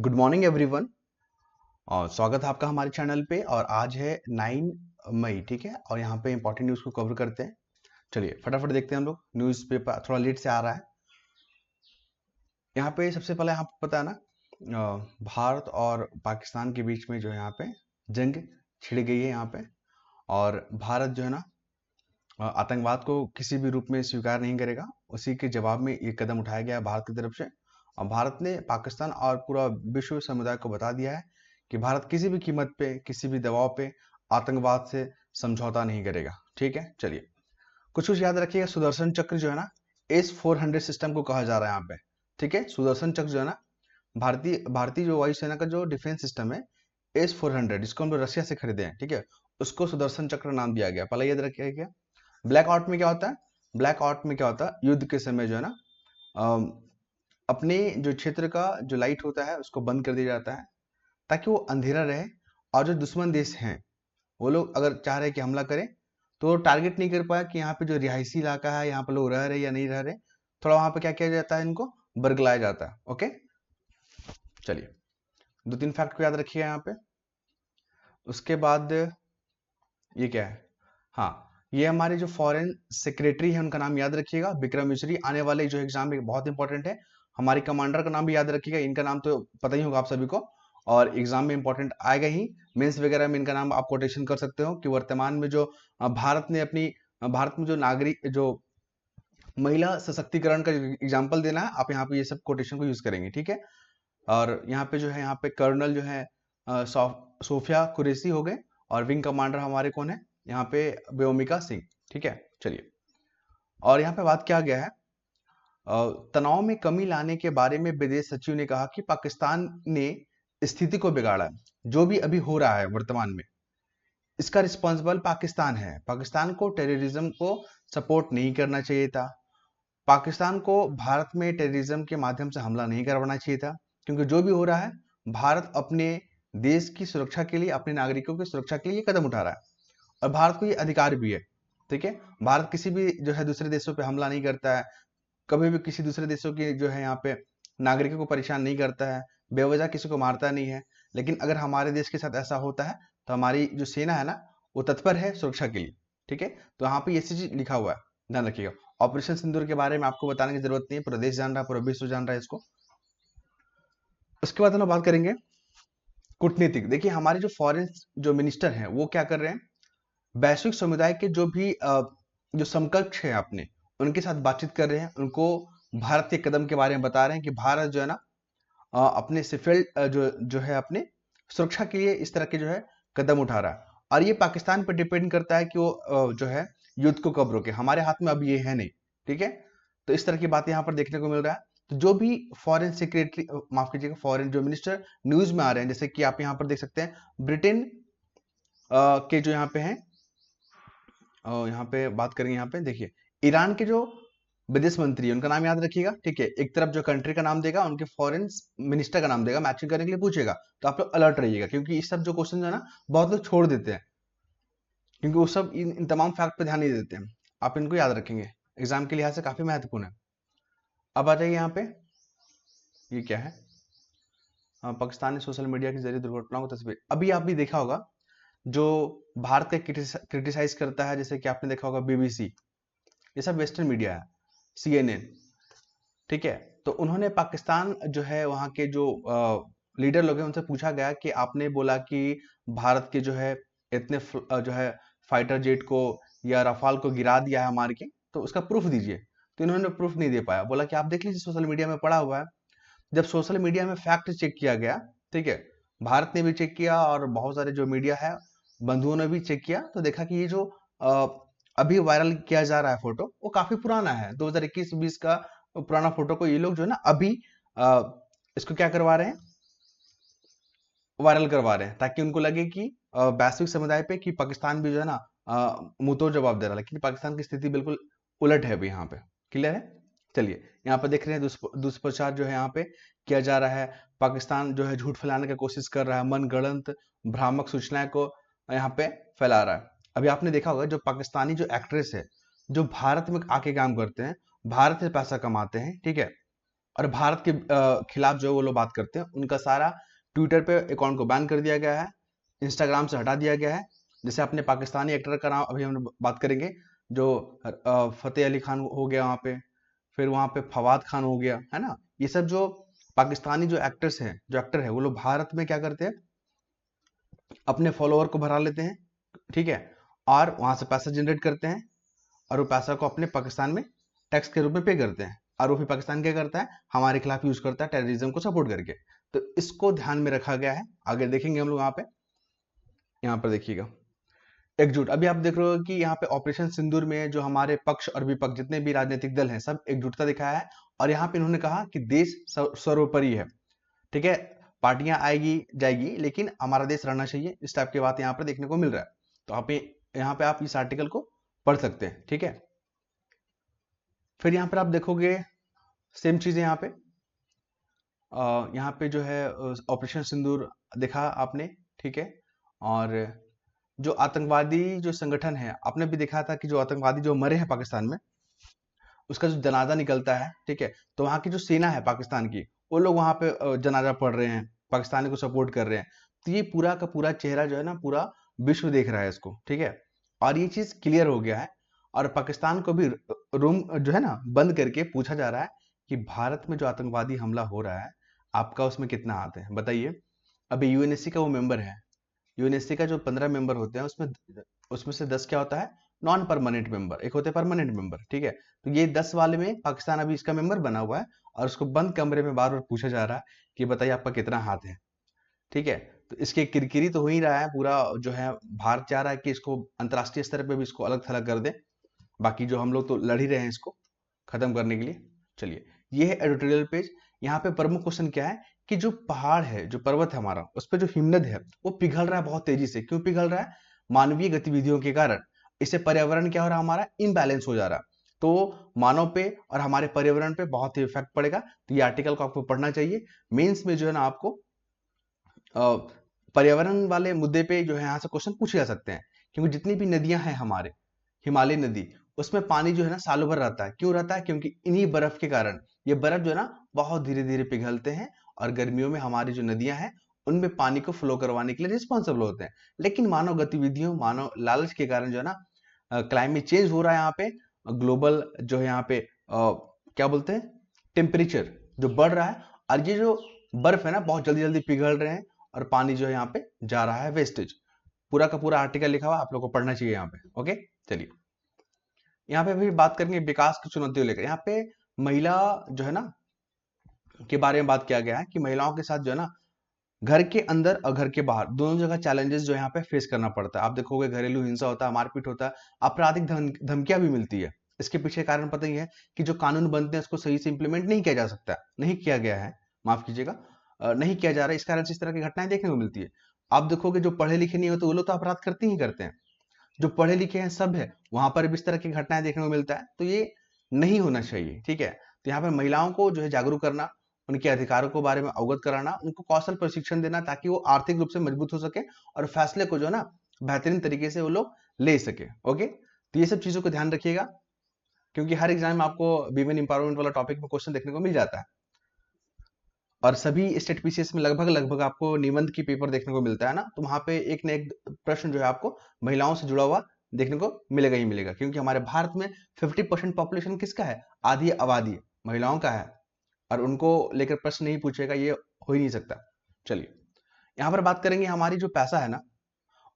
Good morning everyone और स्वागत है आपका हमारे चैनल पे। और आज है 9 मई, ठीक है। और यहाँ पे इंपॉर्टेंट न्यूज़ को कवर करते हैं। चलिए फटाफट देखते हैं हम लोग। न्यूज़ पेपर थोड़ा लेट से आ रहा है। यहाँ पे सबसे पहले आपको पता है ना, भारत और पाकिस्तान के बीच में जो है यहाँ पे जंग छिड़ गई है यहाँ पे। और भारत जो है ना, आतंकवाद को किसी भी रूप में स्वीकार नहीं करेगा। उसी के जवाब में ये कदम उठाया गया है भारत की तरफ से। और भारत ने पाकिस्तान और पूरा विश्व समुदाय को बता दिया है कि भारत किसी भी कीमत पे, किसी भी दबाव पे आतंकवाद से समझौता नहीं करेगा। ठीक है, चलिए कुछ कुछ याद रखिएगा। सुदर्शन चक्र जो है ना, S-400 सिस्टम को कहा जा रहा है यहाँ पे। ठीक है, सुदर्शन चक्र जो है ना, भारतीय भारतीय जो वायुसेना का जो डिफेंस सिस्टम है, S-400, जिसको हम लोग रशिया से खरीदे हैं, ठीक है, उसको सुदर्शन चक्र नाम दिया गया। पहले याद रखिएगा। ब्लैक आउट में क्या होता है? ब्लैक आउट में क्या होता है? युद्ध के समय जो है ना, अम, अपने जो क्षेत्र का जो लाइट होता है उसको बंद कर दिया जाता है ताकि वो अंधेरा रहे। और जो दुश्मन देश हैं वो लोग अगर चाह रहे हैं कि हमला करें तो वो टारगेट नहीं कर पाया कि यहाँ पे जो रिहायशी इलाका है, यहाँ पे लोग रह रहे या नहीं रह रहे। थोड़ा वहां पे क्या किया जाता है, इनको बरगलाया जाता है। ओके, चलिए दो तीन फैक्ट को याद रखिए यहाँ पे। उसके बाद ये क्या है? हाँ, ये हमारे जो फॉरेन सेक्रेटरी है उनका नाम याद रखिएगा, विक्रम मिश्री। आने वाले जो एग्जाम है बहुत इंपॉर्टेंट है। हमारे कमांडर का नाम भी याद रखिएगा। इनका नाम तो पता ही होगा आप सभी को, और एग्जाम में इंपॉर्टेंट आएगा ही। मेंस वगैरह में इनका नाम आप कोटेशन कर सकते हो कि वर्तमान में जो भारत ने अपनी भारत में जो नागरिक जो महिला सशक्तिकरण का एग्जाम्पल देना है, आप यहाँ पे ये सब कोटेशन को यूज करेंगे। ठीक है। और यहाँ पे जो है, यहाँ पे कर्नल जो है सोफिया कुरैशी हो गए। और विंग कमांडर हमारे कौन है यहाँ पे? व्योमिका सिंह। ठीक है, चलिए। और यहाँ पे बात किया गया है तनाव में कमी लाने के बारे में। विदेश सचिव ने कहा कि पाकिस्तान ने स्थिति को बिगाड़ा है। जो भी अभी हो रहा है वर्तमान में, इसका रिस्पॉन्सिबल पाकिस्तान है। पाकिस्तान को टेररिज्म को सपोर्ट नहीं करना चाहिए था। पाकिस्तान को भारत में टेररिज्म के माध्यम से हमला नहीं करवाना चाहिए था, क्योंकि जो भी हो रहा है, भारत अपने देश की सुरक्षा के लिए, अपने नागरिकों की सुरक्षा के लिए कदम उठा रहा है। और भारत को ये अधिकार भी है। ठीक है, भारत किसी भी जो है दूसरे देशों पे हमला नहीं करता है। कभी भी किसी दूसरे देशों के जो है यहाँ पे नागरिकों को परेशान नहीं करता है। बेवजह किसी को मारता नहीं है। लेकिन अगर हमारे देश के साथ ऐसा होता है तो हमारी जो सेना है ना, वो तत्पर है सुरक्षा के लिए। ठीक है, तो यहाँ पे ये चीज लिखा हुआ है, ध्यान रखिएगा। ऑपरेशन सिंदूर के बारे में आपको बताने की जरूरत नहीं है, पूरा देश जान रहा है, पूरा विश्व जान रहा है इसको। उसके बाद हम लोग बात करेंगे कूटनीतिक। देखिए हमारे जो फॉरेन जो मिनिस्टर हैं वो क्या कर रहे हैं, वैश्विक समुदाय के जो भी जो समकक्ष है अपने, उनके साथ बातचीत कर रहे हैं। उनको भारत के कदम के बारे में बता रहे हैं कि भारत जो है ना, अपने सिफिल जो जो है अपने सुरक्षा के लिए इस तरह के जो है कदम उठा रहा है। और ये पाकिस्तान पर डिपेंड करता है कि वो जो है युद्ध को कब रोके। हमारे हाथ में अब ये है नहीं। ठीक है, तो इस तरह की बात यहाँ पर देखने को मिल रहा है। तो जो भी फॉरेन सेक्रेटरी, माफ कीजिएगा, फॉरेन जो मिनिस्टर न्यूज में आ रहे हैं, जैसे कि आप यहाँ पर देख सकते हैं ब्रिटेन के जो यहाँ पे हैं, यहाँ पे बात करेंगे। यहाँ पे देखिए ईरान के जो विदेश मंत्री है उनका नाम याद रखिएगा। ठीक है, एक तरफ जो कंट्री का नाम देगा, उनके फॉरेन मिनिस्टर का नाम देगा, मैचिंग करने के लिए पूछेगा। तो आप लोग अलर्ट रहिएगा, क्योंकि इस सब जो क्वेश्चन है ना, बहुत लोग छोड़ देते हैं, क्योंकि वो सब इन तमाम फैक्ट पे ध्यान नहीं देते हैं। आप इनको याद रखेंगे, एग्जाम के लिहाज से काफी महत्वपूर्ण है। अब आ जाइए यहाँ पे, ये क्या है? पाकिस्तान ने सोशल मीडिया के जरिए दुर्घटनाओं की तस्वीर। अभी आप भी देखा होगा, जो भारत का क्रिटिसाइज करता है, जैसे कि आपने देखा होगा बीबीसी, ये सब वेस्टर्न मीडिया है, CNN। ठीक है, तो उन्होंने पाकिस्तान जो है वहाँ के जो लीडर लोग हैं उनसे पूछा गया कि आपने बोला कि भारत के जो है इतने जो है फाइटर जेट को या रफाल को गिरा दिया है मार के, तो उसका प्रूफ दीजिए। तो इन्होंने प्रूफ नहीं दे पाया। बोला कि आप देख लीजिए, सोशल मीडिया में पड़ा हुआ है। जब सोशल मीडिया में फैक्ट चेक किया गया, ठीक है, भारत ने भी चेक किया और बहुत सारे जो मीडिया है बंधुओं ने भी चेक किया, तो देखा कि ये जो अ, अभी वायरल किया जा रहा है फोटो, वो काफी पुराना है। 2021-20 का पुराना फोटो को ये लोग जो है ना अभी अ, इसको क्या करवा रहे हैं, वायरल करवा रहे हैं, ताकि उनको लगे कि वैश्विक समुदाय पे कि पाकिस्तान भी जो है ना मुंहतोड़ जवाब दे रहा है। लेकिन पाकिस्तान की स्थिति बिल्कुल उलट है अभी यहाँ पे। क्लियर है? चलिए, यहाँ पे देख रहे हैं दुष्प्रचार जो है यहाँ पे किया जा रहा है। पाकिस्तान जो है झूठ फैलाने की कोशिश कर रहा है, मनगढ़ंत भ्रामक सूचनाएं को यहाँ पे फैला रहा है। अभी आपने देखा होगा, जो पाकिस्तानी जो एक्ट्रेस है, जो भारत में आके काम करते हैं, भारत से पैसा कमाते हैं, ठीक है, और भारत के खिलाफ जो वो लोग बात करते हैं, उनका सारा ट्विटर पे अकाउंट को बैन कर दिया गया है, इंस्टाग्राम से हटा दिया गया है। जैसे अपने पाकिस्तानी एक्टर का नाम अभी हम बात करेंगे, जो फतेह अली खान हो गया वहाँ पे, फिर वहाँ पे फवाद खान हो गया, है ना। ये सब जो पाकिस्तानी जो एक्टर्स हैं, जो एक्टर है, वो लोग भारत में क्या करते हैं, अपने फॉलोअर को भरा लेते हैं, ठीक है, और वहां से पैसा जनरेट करते हैं, और वो पैसा को अपने पाकिस्तान में टैक्स के रूप में पे करते हैं, और वो फिर पाकिस्तान क्या करता है, हमारे खिलाफ यूज करता है टेररिज्म को सपोर्ट करके। तो इसको ध्यान में रखा गया है। आगे देखेंगे हम लोग यहाँ पर देखिएगा, एकजुट। अभी आप देख रहे हो कि यहाँ पे ऑपरेशन सिंदूर में जो हमारे पक्ष और विपक्ष जितने भी राजनीतिक दल हैं, सब एकजुटता दिखाया है। और यहाँ पे इन्होंने कहा कि देश सर्वोपरि है, ठीक है, पार्टियां आएगी जाएगी, लेकिन हमारा देश रहना चाहिए। इस टाइप की बात यहाँ पर देखने को मिल रहा है। तो यहाँ पे आप इस आर्टिकल को पढ़ सकते हैं, ठीक है। फिर यहाँ पर आप देखोगे सेम चीज है यहाँ पे, यहाँ पे जो है ऑपरेशन सिंदूर देखा आपने, ठीक है। और जो आतंकवादी जो संगठन है, आपने भी देखा था कि जो आतंकवादी जो मरे हैं पाकिस्तान में, उसका जो जनाजा निकलता है, ठीक है, तो वहाँ की जो सेना है पाकिस्तान की, वो लोग वहाँ पे जनाजा पढ़ रहे हैं, पाकिस्तानी को सपोर्ट कर रहे हैं। तो ये पूरा का पूरा चेहरा जो है ना, पूरा विश्व देख रहा है इसको, ठीक है। और ये चीज क्लियर हो गया है, और पाकिस्तान को भी रूम जो है ना बंद करके पूछा जा रहा है कि भारत में जो आतंकवादी हमला हो रहा है, आपका उसमें कितना हाथ है, बताइए। अभी यूएनएससी का वो मेंबर है, यूएनएससी का जो 15 मेंबर होते हैं, उसमें उसमें से 10 क्या होता है, नॉन परमानेंट मेंबर, एक होते हैं परमानेंट मेंबर, ठीक है। तो ये 10 वाले में पाकिस्तान अभी इसका मेंबर बना हुआ है, और उसको बंद कमरे में बार बार पूछा जा रहा है कि बताइए आपका कितना हाथ है, ठीक है। तो इसके किरकिरी तो हो ही रहा है पूरा, जो है भारत चाह रहा है कि इसको अंतर्राष्ट्रीय स्तर पे भी इसको अलग थलग कर दे। बाकी जो हम लोग तो लड़ ही रहे हैं इसको खत्म करने के लिए। चलिए, ये है एडिटोरियल पेज। यहाँ पे प्रमुख क्वेश्चन क्या है कि जो पहाड़ है, जो पर्वत है हमारा, उस पर जो हिमनद है, वो पिघल रहा है बहुत तेजी से। क्यों पिघल रहा है? मानवीय गतिविधियों के कारण। इससे पर्यावरण क्या हो रहा है, हमारा इनबैलेंस हो जा रहा है। तो मानव पे और हमारे पर्यावरण पे बहुत ही इफेक्ट पड़ेगा। तो ये आर्टिकल को आपको पढ़ना चाहिए। मेंस में जो है ना आपको पर्यावरण वाले मुद्दे पे जो है यहाँ से क्वेश्चन पूछे जा सकते हैं। क्योंकि जितनी भी नदियां हैं हमारे, हिमालय नदी, उसमें पानी जो है ना सालों भर रहता है। क्यों रहता है? क्योंकि इन्हीं बर्फ के कारण ये बर्फ जो है ना बहुत धीरे धीरे पिघलते हैं, और गर्मियों में हमारी जो नदियां हैं उनमें पानी को फ्लो करवाने के लिए रिस्पॉन्सिबल होते हैं। लेकिन मानव गतिविधियों, मानव लालच के कारण जो है ना क्लाइमेट चेंज हो रहा है। यहाँ पे ग्लोबल जो है यहाँ पे क्या बोलते हैं, टेम्परेचर जो बढ़ रहा है, और ये जो बर्फ है ना बहुत जल्दी जल्दी पिघल रहे हैं, और पानी जो है यहाँ पे जा रहा है वेस्टेज। पूरा का पूरा आर्टिकल लिखा हुआ, आप लोग को पढ़ना चाहिए यहाँ पे। ओके, चलिए यहाँ पे भी बात करेंगे विकास की चुनौतियों लेकर। यहाँ पे महिला जो है ना के बारे में बात किया गया है कि महिलाओं के साथ जो है ना घर के अंदर और घर के बाहर दोनों जगह चैलेंजेस जो यहाँ पे फेस करना पड़ता है। आप देखोगे घरेलू हिंसा होता है, मारपीट होता है, आपराधिक धमकियां भी मिलती है। इसके पीछे कारण पता ही है कि जो कानून बनते हैं उसको सही से इंप्लीमेंट नहीं किया जा सकता, नहीं किया गया है, माफ कीजिएगा, नहीं किया जा रहा है। इस कारण से इस तरह की घटनाएं देखने को मिलती है। आप देखोगे जो पढ़े लिखे नहीं होते वो लोग तो अपराध करते ही करते हैं, जो पढ़े लिखे हैं सब है वहां पर भी इस तरह की घटनाएं देखने को मिलता है। तो ये नहीं होना चाहिए, ठीक है। तो यहाँ पर महिलाओं को जो है जागरूक करना, उनके अधिकारों के बारे में अवगत कराना, उनको कौशल प्रशिक्षण देना, ताकि वो आर्थिक रूप से मजबूत हो सके और फैसले को जो है ना बेहतरीन तरीके से वो लोग ले सके। ओके, तो ये सब चीजों को ध्यान रखिएगा, क्योंकि हर एग्जाम में आपको वीमेन इंपावरमेंट वाला टॉपिक में क्वेश्चन देखने को मिल जाता है। और सभी स्टेट पीसीएस में लगभग लगभग आपको निबंध की पेपर देखने को मिलता है ना, तो वहां पे एक न एक प्रश्न जो है आपको महिलाओं से जुड़ा हुआ देखने को मिलेगा ही मिलेगा। क्योंकि हमारे भारत में 50% पॉपुलेशन किसका है, आधी आबादी महिलाओं का है, और उनको लेकर प्रश्न नहीं पूछेगा, ये हो ही नहीं सकता। चलिए यहाँ पर बात करेंगे, हमारी जो पैसा है ना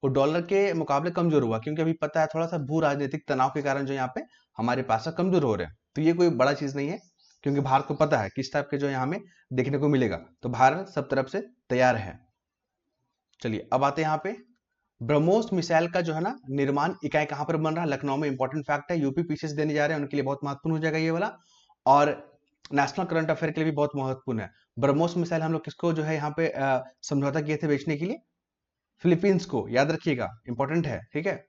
वो डॉलर के मुकाबले कमजोर हुआ। क्योंकि अभी पता है थोड़ा सा भू राजनीतिक तनाव के कारण जो यहाँ पे हमारे पैसा कमजोर हो रहे हैं। तो ये कोई बड़ा चीज नहीं है, क्योंकि भारत को पता है किस टाइप के जो यहाँ में देखने को मिलेगा। तो भारत सब तरफ से तैयार है। चलिए अब आते हैं यहाँ पे, ब्रह्मोस मिसाइल का जो है ना निर्माण इकाई कहाँ पर बन रहा है, लखनऊ में। इंपॉर्टेंट फैक्ट है, यूपी पीसीएस देने जा रहे हैं उनके लिए बहुत महत्वपूर्ण हो जाएगा ये वाला, और नेशनल करंट अफेयर के लिए भी बहुत महत्वपूर्ण है। ब्रह्मोस मिसाइल हम लोग किसको जो है यहाँ पे समझौता किए थे बेचने के लिए, फिलीपींस को, याद रखिएगा, इंपॉर्टेंट है, ठीक है।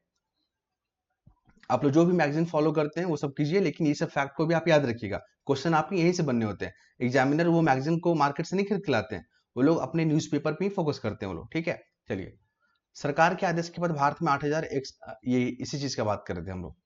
आप लोग जो भी मैगजीन फॉलो करते हैं वो सब कीजिए, लेकिन ये सब फैक्ट को भी आप याद रखिएगा। क्वेश्चन आपके यहीं से बनने होते हैं। एग्जामिनर वो मैगजीन को मार्केट से नहीं खरीद के लाते हैं, वो लोग अपने न्यूज़पेपर पे ही फोकस करते हैं वो लोग, ठीक है। चलिए, सरकार के आदेश के बाद भारत में 8,000 ये इसी चीज का बात कर रहे थे हम लोग।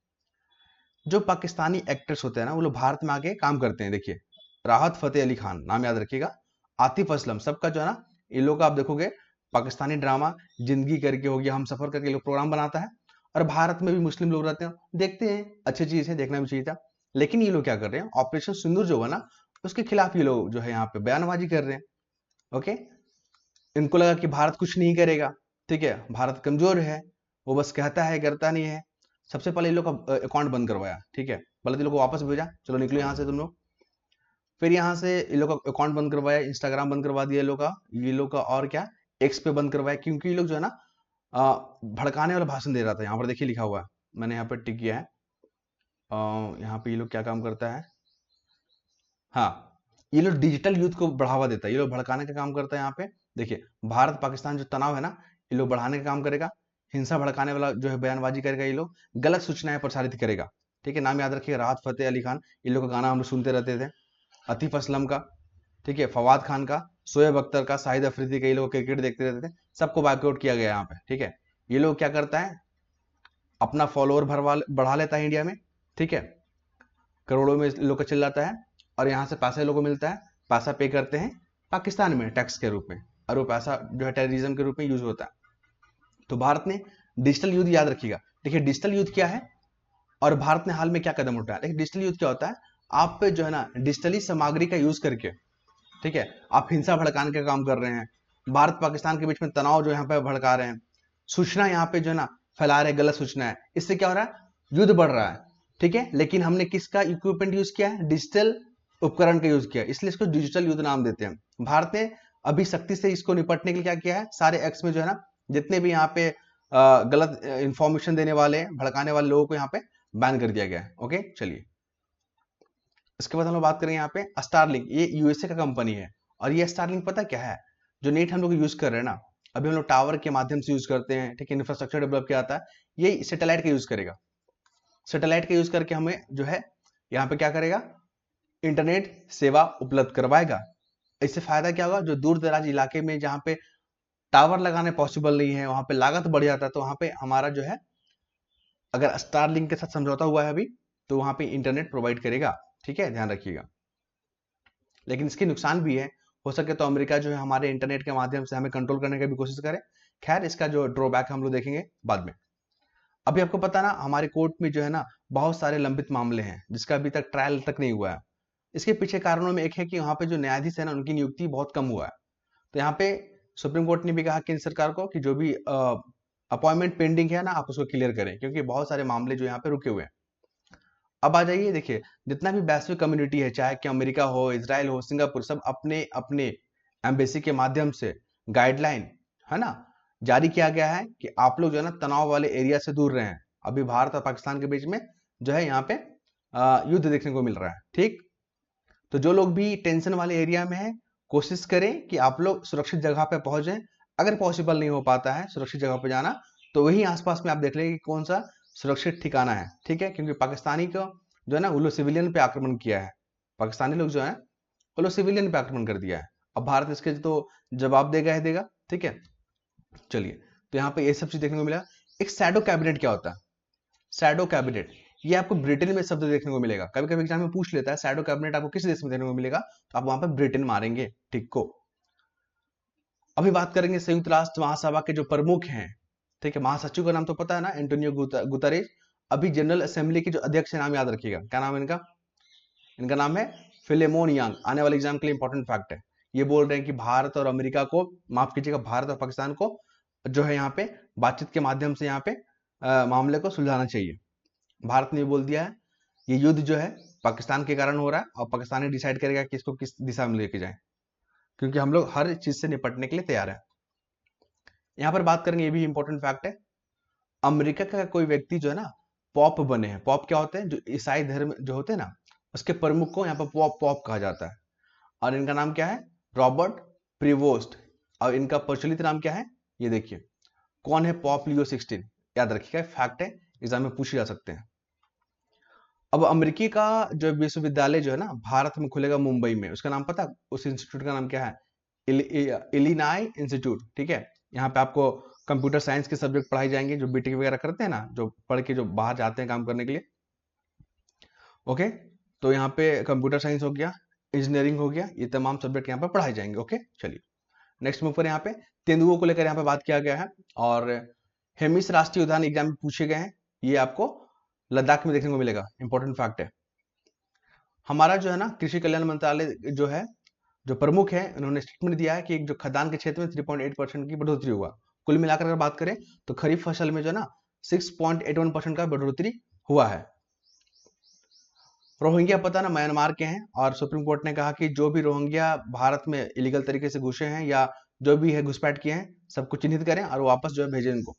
जो पाकिस्तानी एक्टर्स होते हैं ना वो लोग भारत में आके काम करते हैं। देखिए राहत फतेह अली खान, नाम याद रखिएगा, आतिफ असलम, सबका जो है ना, इन लोग का आप देखोगे पाकिस्तानी ड्रामा जिंदगी करके हो गया, हम सफर करके लोग प्रोग्राम बनाता है, और भारत में भी मुस्लिम लोग रहते हैं, देखते हैं, अच्छी चीज है, देखना भी चाहिए था। लेकिन ये लोग क्या कर रहे हैं, ऑपरेशन सिंदूर जो है ना, उसके खिलाफ ये लोग जो है यहाँ पे बयानबाजी कर रहे हैं। ओके, इनको लगा कि भारत कुछ नहीं करेगा, ठीक है, भारत कमजोर है, वो बस कहता है करता नहीं है। सबसे पहले ये लोग का अकाउंट बंद करवाया, ठीक है, पहले तो लोग को वापस भेजा, चलो निकलो यहाँ से तुम लोग। फिर यहाँ से ये लोग का अकाउंट बंद करवाया, इंस्टाग्राम बंद करवा दिया ये लोग का, और क्या, एक्स पे बंद करवाया, क्योंकि ये लोग जो है ना भड़काने वाला भाषण दे रहा था। यहाँ पर देखिए लिखा हुआ है, मैंने यहाँ पर टिक किया है। यहाँ पे ये लोग क्या काम करता है, हाँ, ये लोग डिजिटल यूथ को बढ़ावा देता है, ये लोग भड़काने का काम करता है। यहाँ पे देखिए, भारत पाकिस्तान जो तनाव है ना, ये लोग बढ़ाने का काम करेगा, हिंसा भड़काने वाला जो है बयानबाजी करेगा, ये लोग गलत सूचनाएं प्रसारित करेगा, ठीक है। नाम याद रखिएगा, राहत फतेह अली खान, इन लोग का गाना हम लोग सुनते रहते थे, आतिफ असलम का, ठीक है, फवाद खान का, शोएब अख्तर का, शाहिद अफरीदी का, ये लोग क्रिकेट देखते रहते थे, सबको बाइकआउट किया गया यहाँ पे, ठीक है। ये लोग क्या करता है, अपना फॉलोअर बढ़ा लेता है इंडिया में, ठीक है, करोड़ों में लोग का चल जाता है, और यहाँ से पैसा लोगों को मिलता है, पैसा पे करते हैं पाकिस्तान में टैक्स के रूप में, और वो पैसा जो है टेररिज्म के रूप में यूज होता है। तो भारत ने डिजिटल युद्ध, याद रखिएगा, देखिए डिजिटल युद्ध क्या है, और भारत ने हाल में क्या कदम उठाया। देखिए डिजिटल युद्ध क्या होता है, आप पे जो है ना डिजिटली सामग्री का यूज करके, ठीक है, आप हिंसा भड़काने का काम कर रहे हैं, भारत पाकिस्तान के बीच में तनाव जो यहाँ पे भड़का रहे हैं, सूचना यहाँ पे जो है ना फैला रहे, गलत सूचना है, इससे क्या हो रहा है, युद्ध बढ़ रहा है, ठीक है। लेकिन हमने किसका इक्विपमेंट यूज किया है, डिजिटल उपकरण का यूज किया, इसलिए इसको डिजिटल युद्ध नाम देते हैं। भारत ने अभी सख्ती से इसको निपटने के लिए क्या किया है, सारे एक्स में जो है ना, जितने भी यहाँ पे गलत इंफॉर्मेशन देने वाले, भड़काने वाले लोगों को यहाँ पे बैन कर दिया गया है। ओके, चलिए इसके बाद हम लोग बात करेंगे यहाँ पे स्टारलिंक, ये यूएसए का कंपनी है, और ये स्टारलिंक पता क्या है, जो नेट हम लोग यूज कर रहे हैं ना, अभी हम लोग टावर के माध्यम से यूज करते हैं, ठीक है, इंफ्रास्ट्रक्चर डेवलप किया जाता है, ये सैटेलाइट का यूज करेगा। सैटेलाइट का यूज करके हमें जो है यहाँ पे क्या करेगा, इंटरनेट सेवा उपलब्ध करवाएगा। इससे फायदा क्या होगा, जो दूर दराज इलाके में जहाँ पे टावर लगाने पॉसिबल नहीं है, वहां पे लागत बढ़ जाता है, तो वहां पे हमारा जो है, अगर स्टारलिंक के साथ समझौता हुआ है अभी, तो वहां पे इंटरनेट प्रोवाइड करेगा, ठीक है, ध्यान रखिएगा। लेकिन इसके नुकसान भी है, हो सके तो अमेरिका जो है हमारे इंटरनेट के माध्यम से हमें कंट्रोल करने की भी कोशिश करे। खैर, इसका जो ड्रॉबैक हम लोग देखेंगे बाद में। अभी आपको पता ना, हमारे कोर्ट में जो है ना बहुत सारे लंबित मामले हैं, जिसका अभी तक ट्रायल तक नहीं हुआ है। इसके पीछे कारणों में एक है कि वहां पे जो न्यायाधीश है ना, उनकी नियुक्ति बहुत कम हुआ है। तो यहाँ पे सुप्रीम कोर्ट ने भी कहा केंद्र सरकार को कि जो भी अपॉइंटमेंट पेंडिंग है ना, आप उसको क्लियर करें, क्योंकि बहुत सारे मामले जो यहाँ पे रुके हुए हैं। अब आ जाइए, देखिए जितना भी वैश्विक कम्युनिटी है, चाहे कि अमेरिका हो, इजराइल हो, सिंगापुर, सब अपने अपने एम्बेसी के माध्यम से गाइडलाइन है ना जारी किया गया है कि आप लोग जो है ना तनाव वाले एरिया से दूर रहें। अभी भारत और पाकिस्तान के बीच में जो है यहाँ पे युद्ध देखने को मिल रहा है, ठीक। तो जो लोग भी टेंशन वाले एरिया में है, कोशिश करें कि आप लोग सुरक्षित जगह पे पहुंचे। अगर पॉसिबल नहीं हो पाता है सुरक्षित जगह पे जाना, तो वही आसपास में आप देख लेंगे कि कौन सा सुरक्षित ठिकाना है, ठीक है, क्योंकि पाकिस्तानी को जो है ना, वो लोग सिविलियन पे आक्रमण किया है, पाकिस्तानी लोग जो है वो लोग सिविलियन पे आक्रमण कर दिया है। अब भारत इसके तो जवाब देगा ही देगा, ठीक है। चलिए, तो यहाँ पे ये सब चीज देखने को मिला। एक शैडो कैबिनेट क्या होता है, शैडो कैबिनेट, ये आपको ब्रिटेन में शब्द देखने को मिलेगा, कभी कभी एग्जाम में पूछ लेता है शैडो कैबिनेट आपको किस देश में देखने को मिलेगा, तो आप वहां पर ब्रिटेन मारेंगे, ठीक को। अभी बात करेंगे संयुक्त राष्ट्र महासभा के जो प्रमुख हैं, ठीक है, महासचिव का नाम तो पता है ना, एंटोनियो गुतरेज। अभी जनरल असेंबली के जो अध्यक्ष नाम याद रखिएगा, क्या नाम है इनका, इनका नाम है फिलेमोन यांग। आने वाले एग्जाम के लिए इंपॉर्टेंट फैक्ट है। ये बोल रहे हैं कि भारत और अमेरिका को, माफ कीजिएगा, भारत और पाकिस्तान को जो है यहाँ पे बातचीत के माध्यम से यहाँ पे मामले को सुलझाना चाहिए। भारत ने बोल दिया है ये युद्ध जो है पाकिस्तान के कारण हो रहा है, और पाकिस्तान ही डिसाइड करेगा कि इसको किस दिशा में लेके जाए, क्योंकि हम लोग हर चीज से निपटने के लिए तैयार है। यहाँ पर बात करेंगे, ये भी इंपॉर्टेंट फैक्ट है, अमेरिका का कोई व्यक्ति जो है ना पॉप बने हैं। पॉप क्या होते हैं, जो ईसाई धर्म जो होते हैं ना, उसके प्रमुख को यहाँ पर पॉप पॉप कहा जाता है, और इनका नाम क्या है, रॉबर्ट प्रिवोस्ट। और इनका प्रचलित नाम क्या है, ये देखिए, कौन है पॉप लियो 16, याद रखिएगा, फैक्ट है, एग्जाम में पूछे जा सकते हैं। अब अमेरिकी का जो विश्वविद्यालय जो है ना भारत में खुलेगा मुंबई में, उसका नाम पता, उस इंस्टीट्यूट का नाम क्या है, इलिनाई इंस्टीट्यूट, ठीक है। यहाँ पे आपको कंप्यूटर साइंस के सब्जेक्ट पढ़ाई जाएंगे, जो बीटेक वगैरह करते हैं ना, जो पढ़ के जो बाहर जाते हैं काम करने के लिए। ओके, तो यहाँ पे कंप्यूटर साइंस हो गया, इंजीनियरिंग हो गया, ये तमाम सब्जेक्ट यहाँ पे पढ़ाए जाएंगे। ओके, चलिए नेक्स्ट मूव पर यहाँ पे तेंदुओं को लेकर यहाँ पे बात किया गया है, और हेमिस राष्ट्रीय उद्यान एग्जाम में पूछे गए हैं, ये आपको लद्दाख में देखने को मिलेगा, इंपॉर्टेंट फैक्ट है। हमारा जो है ना कृषि कल्याण मंत्रालय जो है, जो प्रमुख है, उन्होंने स्टेटमेंट दिया है कि जो खदान के क्षेत्र में 3.8% की बढ़ोतरी हुआ। कुल मिलाकर अगर बात करें तो खरीफ फसल में जो है ना 6.81% का बढ़ोतरी हुआ है। रोहिंग्या पता ना म्यांमार के हैं, और सुप्रीम कोर्ट ने कहा कि जो भी रोहिंग्या भारत में इलीगल तरीके से घुसे हैं या जो भी है घुसपैठ किए हैं, सबको चिन्हित करें और वापस जो है भेजें इनको।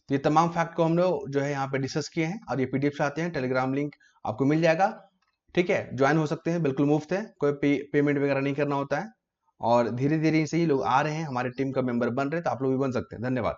तो ये तमाम फैक्ट को हम लोग जो है यहाँ पे डिस्कस किए हैं, और ये पीडीएफ चाहते हैं, टेलीग्राम लिंक आपको मिल जाएगा। ठीक है, ज्वाइन हो सकते हैं, बिल्कुल मुफ्त है, कोई पेमेंट वगैरह नहीं करना होता है, और धीरे धीरे से ही लोग आ रहे हैं, हमारे टीम का मेंबर बन रहे हैं, तो आप लोग भी बन सकते हैं। धन्यवाद।